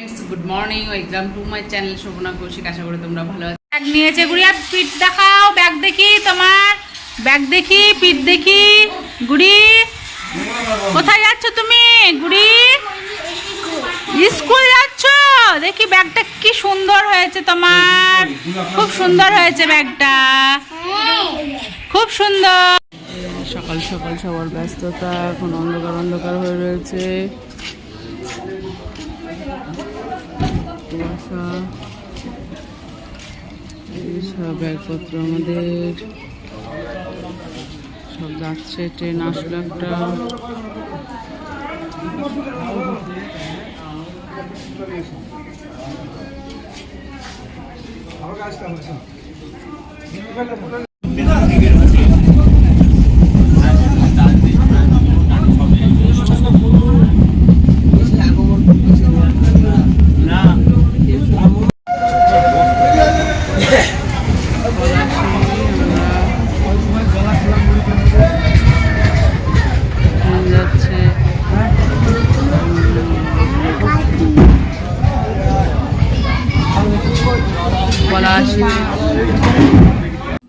Friends good morning welcome to my channel Shobhana Kaushik आशा करी তোমরা ভালো আছো। ব্যাগ নিয়েছে গুড়িয়া, পিঠ দেখাও, ব্যাগ দেখি তোমার, ব্যাগ দেখি, পিঠ দেখি। গুড়ি কোথায় যাচ্ছ তুমি? গুড়ি স্কুল যাচ্ছ? দেখি ব্যাগটা কি সুন্দর হয়েছে তোমার, খুব সুন্দর হয়েছে ব্যাগটা, খুব সুন্দর। সকাল সকাল সবার ব্যস্ততা, এখন অন্ধকার অন্ধকার হয়ে রয়েছে। সব ব্যাগপত্র আমাদের সব যাচ্ছে, ট্রেন আসলো একটা।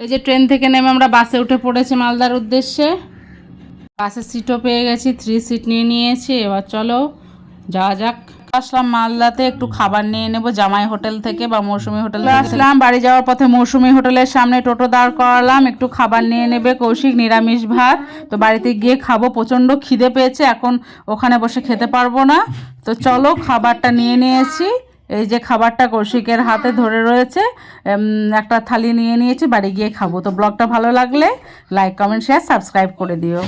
এই যে ট্রেন থেকে নেমে আমরা বাসে উঠে পড়েছি মালদার উদ্দেশ্যে। বাসের সিটও পেয়ে গেছি, 3 সিট নিয়ে নিয়েছি। এবার চলো যাওয়া যাক। আসলাম মালদাতে, একটু খাবার নিয়ে নেব জামাই হোটেল থেকে বা মৌসুমি হোটেল থেকে। আসলাম বাড়ি যাওয়ার পথে মৌসুমি হোটেলের সামনে টোটো দাঁড় করালাম, একটু খাবার নিয়ে নেবে কৌশিক, নিরামিষ ভাত। তো বাড়িতে গিয়ে খাবো, প্রচণ্ড খিদে পেয়েছে, এখন ওখানে বসে খেতে পারবো না। তো চলো খাবারটা নিয়ে নিয়েছি। এই যে খাবারটা কৌশিকের হাতে ধরে রয়েছে, একটা থালি নিয়ে নিয়েছি, বাড়ি গিয়ে খাবো। তো ব্লগটা ভালো লাগলে লাইক কমেন্ট শেয়ার সাবস্ক্রাইব করে দিও।